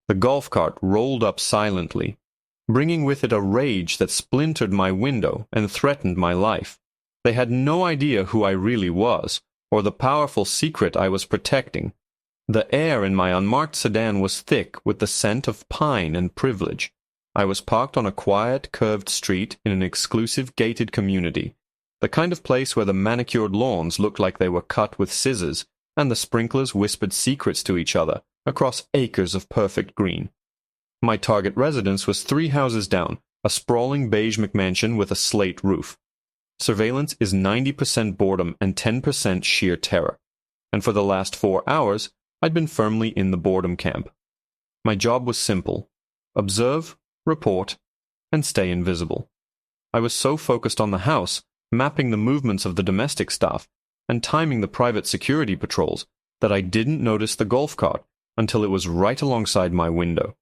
The golf cart rolled up silently, bringing with it a rage that splintered my window and threatened my life. They had no idea who I really was, or the powerful secret I was protecting. The air in my unmarked sedan was thick with the scent of pine and privilege. I was parked on a quiet, curved street in an exclusive gated community, the kind of place where the manicured lawns looked like they were cut with scissors, and the sprinklers whispered secrets to each other across acres of perfect green. My target residence was 3 houses down, a sprawling beige McMansion with a slate roof. Surveillance is 90% boredom and 10% sheer terror. And for the last 4 hours, I'd been firmly in the boredom camp. My job was simple: observe, report, and stay invisible. I was so focused on the house, mapping the movements of the domestic staff, and timing the private security patrols, that I didn't notice the golf cart until it was right alongside my window.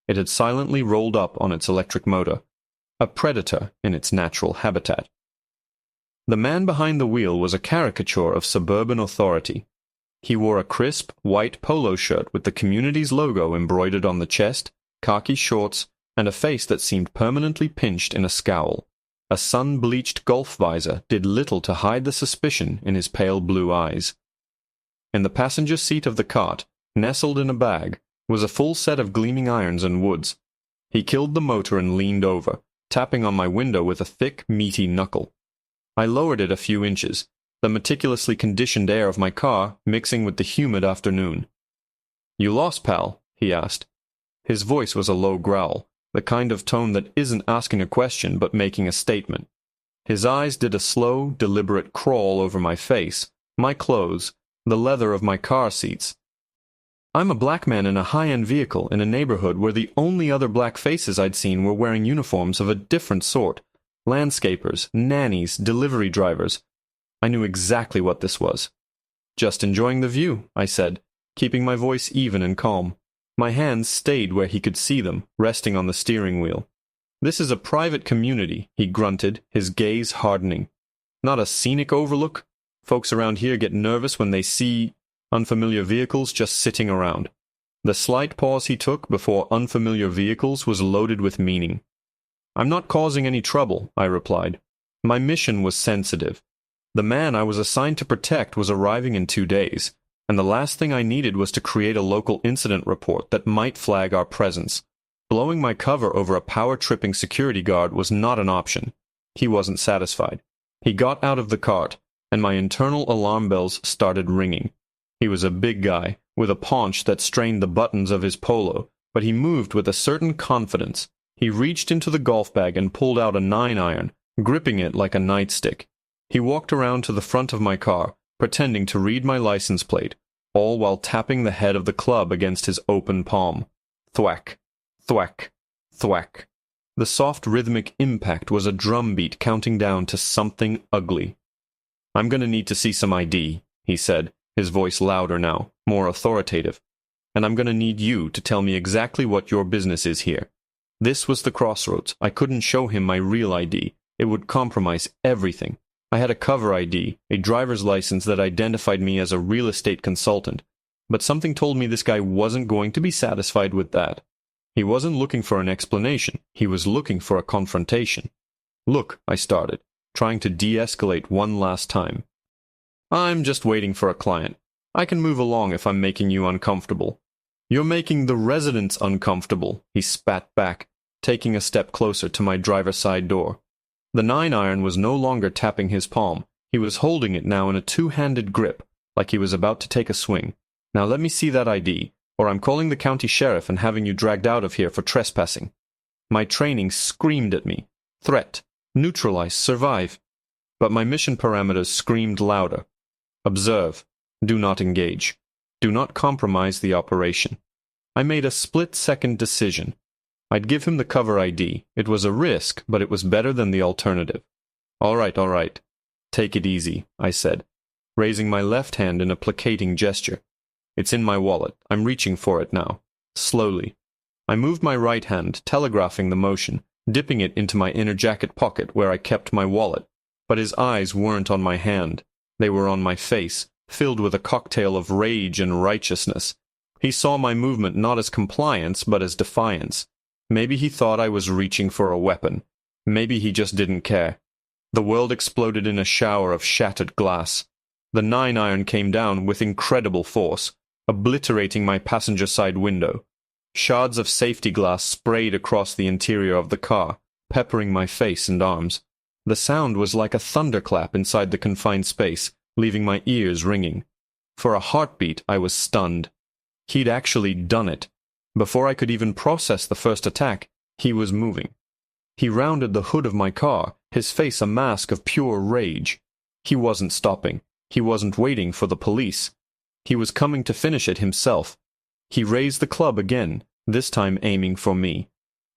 It had silently rolled up on its electric motor, a predator in its natural habitat. The man behind the wheel was a caricature of suburban authority. He wore a crisp, white polo shirt with the community's logo embroidered on the chest, khaki shorts, and a face that seemed permanently pinched in a scowl. A sun-bleached golf visor did little to hide the suspicion in his pale blue eyes. In the passenger seat of the cart, nestled in a bag, was a full set of gleaming irons and woods. He killed the motor and leaned over, tapping on my window with a thick, meaty knuckle. I lowered it a few inches, the meticulously conditioned air of my car mixing with the humid afternoon. "You lost, pal?" he asked. His voice was a low growl, the kind of tone that isn't asking a question but making a statement. His eyes did a slow, deliberate crawl over my face, my clothes, the leather of my car seats. I'm a black man in a high-end vehicle in a neighborhood where the only other black faces I'd seen were wearing uniforms of a different sort. Landscapers, nannies, delivery drivers. I knew exactly what this was. "Just enjoying the view," I said, keeping my voice even and calm. My hands stayed where he could see them, resting on the steering wheel. "This is a private community," he grunted, his gaze hardening. "Not a scenic overlook. Folks around here get nervous when they see unfamiliar vehicles just sitting around." The slight pause he took before unfamiliar vehicles was loaded with meaning. "I'm not causing any trouble," I replied. My mission was sensitive. The man I was assigned to protect was arriving in 2 days, and the last thing I needed was to create a local incident report that might flag our presence. Blowing my cover over a power-tripping security guard was not an option. He wasn't satisfied. He got out of the cart, and my internal alarm bells started ringing. He was a big guy, with a paunch that strained the buttons of his polo, but he moved with a certain confidence. He reached into the golf bag and pulled out a 9-iron, gripping it like a nightstick. He walked around to the front of my car, pretending to read my license plate, all while tapping the head of the club against his open palm. Thwack, thwack, thwack. The soft rhythmic impact was a drumbeat counting down to something ugly. "I'm going to need to see some ID," he said, his voice louder now, more authoritative. "And I'm going to need you to tell me exactly what your business is here." This was the crossroads. I couldn't show him my real ID. It would compromise everything. I had a cover ID, a driver's license that identified me as a real estate consultant, but something told me this guy wasn't going to be satisfied with that. He wasn't looking for an explanation. He was looking for a confrontation. "Look," I started, trying to de-escalate one last time. "I'm just waiting for a client. I can move along if I'm making you uncomfortable." "You're making the residents uncomfortable," he spat back, taking a step closer to my driver's side door. The 9-iron was no longer tapping his palm. He was holding it now in a 2-handed grip, like he was about to take a swing. "Now let me see that ID, or I'm calling the county sheriff and having you dragged out of here for trespassing." My training screamed at me. Threat. Neutralize. Survive. But my mission parameters screamed louder. Observe. Do not engage. Do not compromise the operation. I made a split-second decision. I'd give him the cover ID. It was a risk, but it was better than the alternative. All right. Take it easy," I said, raising my left hand in a placating gesture. "It's in my wallet. I'm reaching for it now." Slowly. I moved my right hand, telegraphing the motion, dipping it into my inner jacket pocket where I kept my wallet. But his eyes weren't on my hand. They were on my face, filled with a cocktail of rage and righteousness. He saw my movement not as compliance, but as defiance. Maybe he thought I was reaching for a weapon. Maybe he just didn't care. The world exploded in a shower of shattered glass. The 9-iron came down with incredible force, obliterating my passenger side window. Shards of safety glass sprayed across the interior of the car, peppering my face and arms. The sound was like a thunderclap inside the confined space, leaving my ears ringing. For a heartbeat, I was stunned. He'd actually done it. Before I could even process the first attack, he was moving. He rounded the hood of my car, his face a mask of pure rage. He wasn't stopping. He wasn't waiting for the police. He was coming to finish it himself. He raised the club again, this time aiming for me.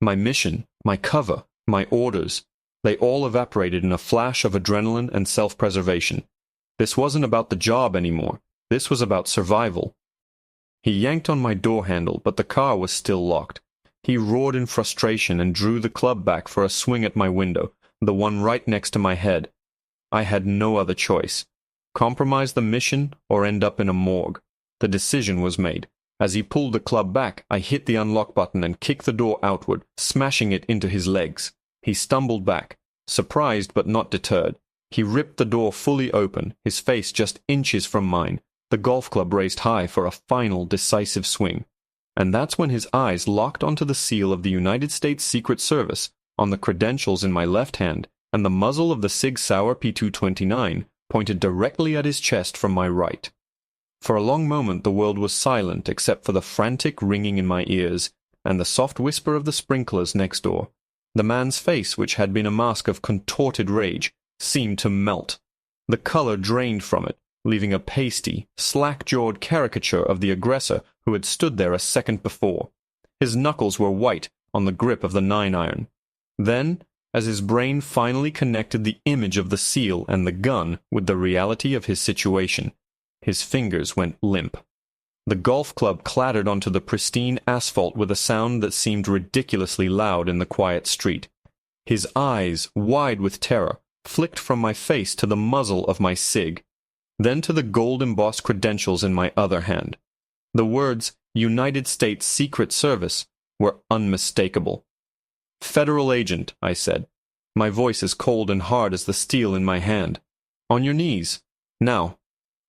My mission, my cover, my orders, they all evaporated in a flash of adrenaline and self-preservation. This wasn't about the job anymore. This was about survival. He yanked on my door handle, but the car was still locked. He roared in frustration and drew the club back for a swing at my window, the one right next to my head. I had no other choice. Compromise the mission or end up in a morgue. The decision was made. As he pulled the club back, I hit the unlock button and kicked the door outward, smashing it into his legs. He stumbled back, surprised but not deterred. He ripped the door fully open, his face just inches from mine, the golf club raised high for a final, decisive swing. And that's when his eyes locked onto the seal of the United States Secret Service, on the credentials in my left hand, and the muzzle of the Sig Sauer P229 pointed directly at his chest from my right. For a long moment the world was silent except for the frantic ringing in my ears and the soft whisper of the sprinklers next door. The man's face, which had been a mask of contorted rage, seemed to melt. The color drained from it, leaving a pasty, slack-jawed caricature of the aggressor who had stood there a second before. His knuckles were white on the grip of the 9-iron. Then, as his brain finally connected the image of the seal and the gun with the reality of his situation, his fingers went limp. The golf club clattered onto the pristine asphalt with a sound that seemed ridiculously loud in the quiet street. His eyes, wide with terror, flicked from my face to the muzzle of my Sig, then to the gold-embossed credentials in my other hand. The words, United States Secret Service, were unmistakable. "Federal agent," I said, my voice as cold and hard as the steel in my hand. "On your knees. Now."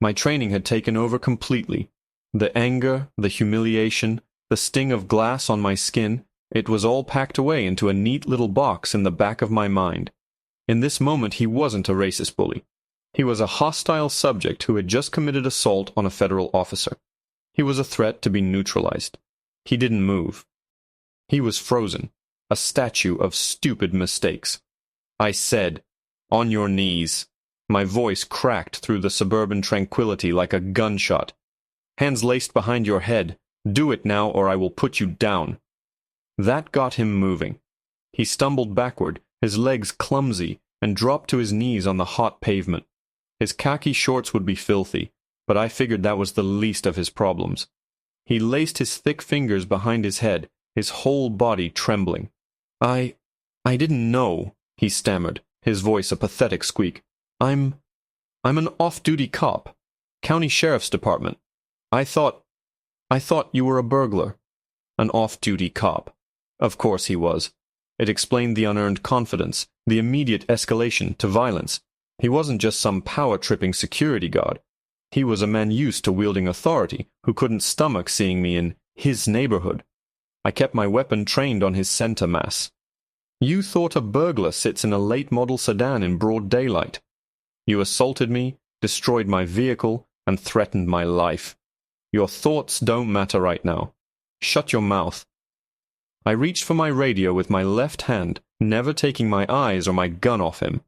My training had taken over completely. The anger, the humiliation, the sting of glass on my skin, it was all packed away into a neat little box in the back of my mind. In this moment he wasn't a racist bully. He was a hostile subject who had just committed assault on a federal officer. He was a threat to be neutralized. He didn't move. He was frozen, a statue of stupid mistakes. I said, "On your knees." My voice cracked through the suburban tranquility like a gunshot. "Hands laced behind your head. Do it now or I will put you down." That got him moving. He stumbled backward, his legs clumsy, and dropped to his knees on the hot pavement. His khaki shorts would be filthy, but I figured that was the least of his problems. He laced his thick fingers behind his head, his whole body trembling. I didn't know," he stammered, his voice a pathetic squeak. I'm an off-duty cop. County Sheriff's Department. I thought you were a burglar." An off-duty cop. Of course he was. It explained the unearned confidence, the immediate escalation to violence. He wasn't just some power-tripping security guard. He was a man used to wielding authority who couldn't stomach seeing me in his neighborhood. I kept my weapon trained on his center mass. "You thought a burglar sits in a late-model sedan in broad daylight. You assaulted me, destroyed my vehicle, and threatened my life. Your thoughts don't matter right now. Shut your mouth." I reached for my radio with my left hand, never taking my eyes or my gun off him.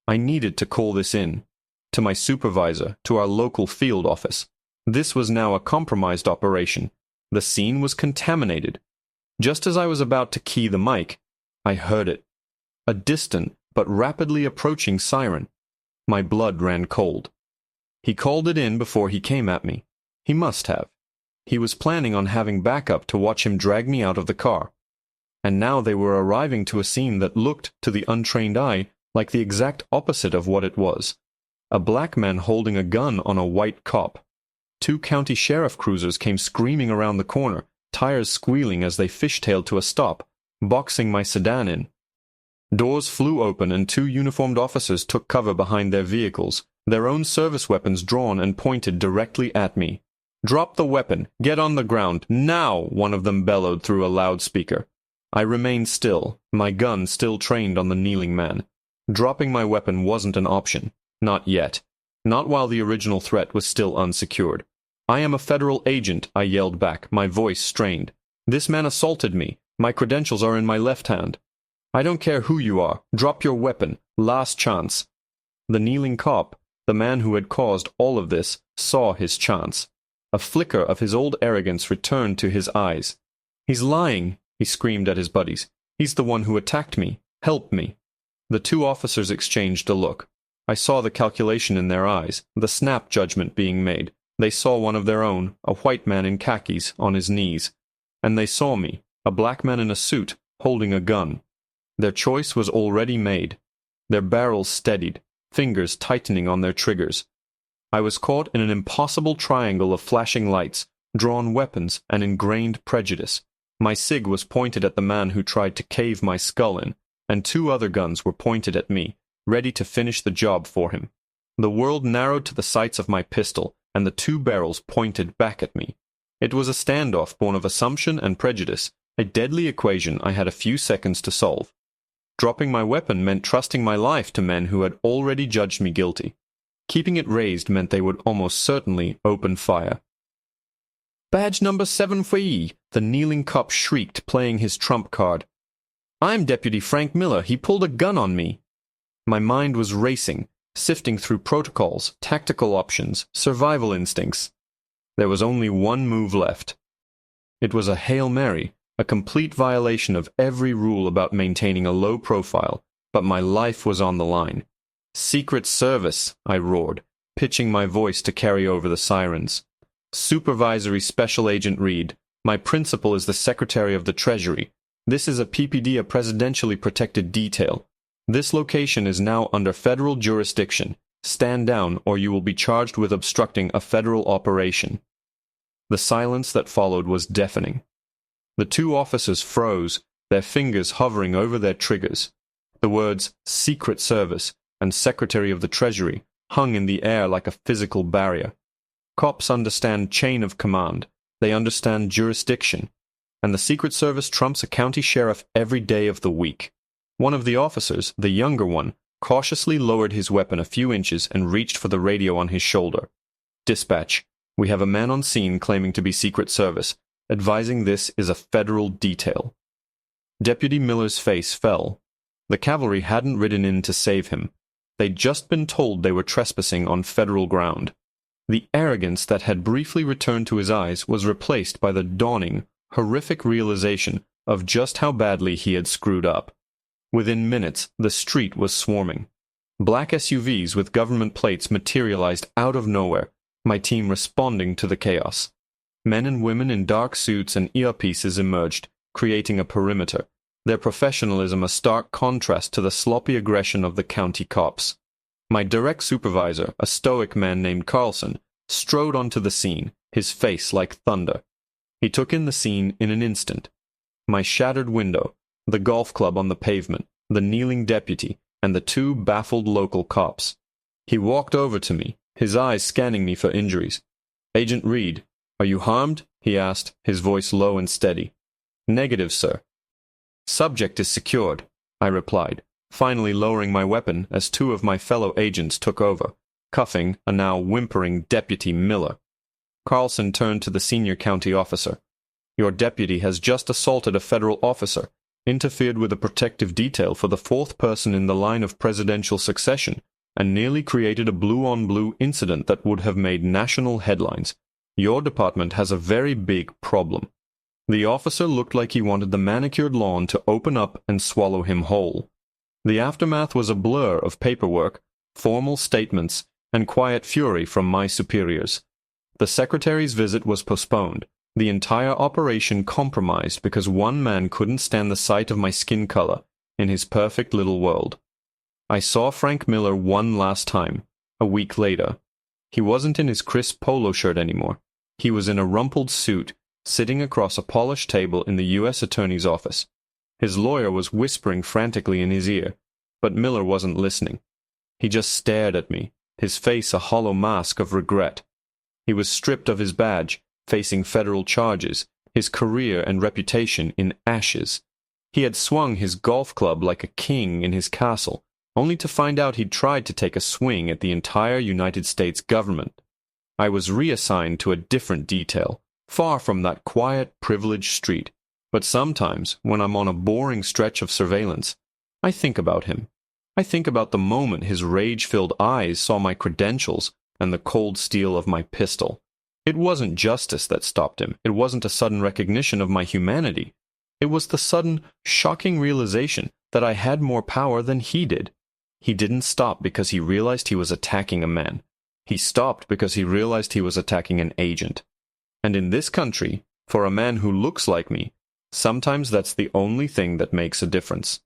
I needed to call this in. To my supervisor, to our local field office. This was now a compromised operation. The scene was contaminated. Just as I was about to key the mic, I heard it. A distant but rapidly approaching siren. My blood ran cold. He called it in before he came at me. He must have. He was planning on having backup to watch him drag me out of the car. And now they were arriving to a scene that looked, to the untrained eye, like the exact opposite of what it was. A black man holding a gun on a white cop. 2 county sheriff cruisers came screaming around the corner, tires squealing as they fishtailed to a stop, boxing my sedan in. Doors flew open and 2 uniformed officers took cover behind their vehicles, their own service weapons drawn and pointed directly at me. "Drop the weapon! Get on the ground! Now!" one of them bellowed through a loudspeaker. I remained still, my gun still trained on the kneeling man. Dropping my weapon wasn't an option. Not yet. Not while the original threat was still unsecured. "I am a federal agent," I yelled back, my voice strained. "This man assaulted me. My credentials are in my left hand. I don't care who you are. Drop your weapon. Last chance." The kneeling cop, the man who had caused all of this, saw his chance. A flicker of his old arrogance returned to his eyes. "He's lying," he screamed at his buddies. "He's the one who attacked me. Help me." The 2 officers exchanged a look. I saw the calculation in their eyes, the snap judgment being made. They saw one of their own, a white man in khakis, on his knees. And they saw me, a black man in a suit, holding a gun. Their choice was already made. Their barrels steadied, fingers tightening on their triggers. I was caught in an impossible triangle of flashing lights, drawn weapons, and ingrained prejudice. My SIG was pointed at the man who tried to cave my skull in, and 2 other guns were pointed at me, ready to finish the job for him. The world narrowed to the sights of my pistol, and the 2 barrels pointed back at me. It was a standoff born of assumption and prejudice, a deadly equation I had a few seconds to solve. Dropping my weapon meant trusting my life to men who had already judged me guilty. Keeping it raised meant they would almost certainly open fire. "Badge number 7 for ye," the kneeling cop shrieked, playing his trump card. "I'm Deputy Frank Miller. He pulled a gun on me." My mind was racing, sifting through protocols, tactical options, survival instincts. There was only one move left. It was a Hail Mary, a complete violation of every rule about maintaining a low profile, but my life was on the line. "Secret Service," I roared, pitching my voice to carry over the sirens. "Supervisory Special Agent Reed. My principal is the Secretary of the Treasury. This is a PPD, a presidentially protected detail. This location is now under federal jurisdiction. Stand down or you will be charged with obstructing a federal operation." The silence that followed was deafening. The 2 officers froze, their fingers hovering over their triggers. The words "Secret Service" and "Secretary of the Treasury" hung in the air like a physical barrier. Cops understand chain of command. They understand jurisdiction. And the Secret Service trumps a county sheriff every day of the week. One of the officers, the younger one, cautiously lowered his weapon a few inches and reached for the radio on his shoulder. "Dispatch, we have a man on scene claiming to be Secret Service, advising this is a federal detail." Deputy Miller's face fell. The cavalry hadn't ridden in to save him. They'd just been told they were trespassing on federal ground. The arrogance that had briefly returned to his eyes was replaced by the dawning, horrific realization of just how badly he had screwed up. Within minutes, the street was swarming. Black SUVs with government plates materialized out of nowhere, my team responding to the chaos. Men and women in dark suits and earpieces emerged, creating a perimeter, their professionalism a stark contrast to the sloppy aggression of the county cops. My direct supervisor, a stoic man named Carlson, strode onto the scene, his face like thunder. He took in the scene in an instant. My shattered window, the golf club on the pavement, the kneeling deputy, and the 2 baffled local cops. He walked over to me, his eyes scanning me for injuries. "Agent Reed, are you harmed?" he asked, his voice low and steady. "Negative, sir." "Subject is secured," I replied, finally lowering my weapon as 2 of my fellow agents took over, cuffing a now whimpering Deputy Miller. Carlson turned to the senior county officer. "Your deputy has just assaulted a federal officer, interfered with a protective detail for the 4th person in the line of presidential succession, and nearly created a blue-on-blue incident that would have made national headlines. Your department has a very big problem." The officer looked like he wanted the manicured lawn to open up and swallow him whole. The aftermath was a blur of paperwork, formal statements, and quiet fury from my superiors. The secretary's visit was postponed, the entire operation compromised because one man couldn't stand the sight of my skin color in his perfect little world. I saw Frank Miller one last time, a week later. He wasn't in his crisp polo shirt anymore. He was in a rumpled suit, sitting across a polished table in the U.S. Attorney's office. His lawyer was whispering frantically in his ear, but Miller wasn't listening. He just stared at me, his face a hollow mask of regret. He was stripped of his badge, facing federal charges, his career and reputation in ashes. He had swung his golf club like a king in his castle, only to find out he'd tried to take a swing at the entire United States government. I was reassigned to a different detail, far from that quiet, privileged street. But sometimes, when I'm on a boring stretch of surveillance, I think about him. I think about the moment his rage-filled eyes saw my credentials and the cold steel of my pistol. It wasn't justice that stopped him. It wasn't a sudden recognition of my humanity. It was the sudden, shocking realization that I had more power than he did. He didn't stop because he realized he was attacking a man. He stopped because he realized he was attacking an agent. And in this country, for a man who looks like me, sometimes that's the only thing that makes a difference.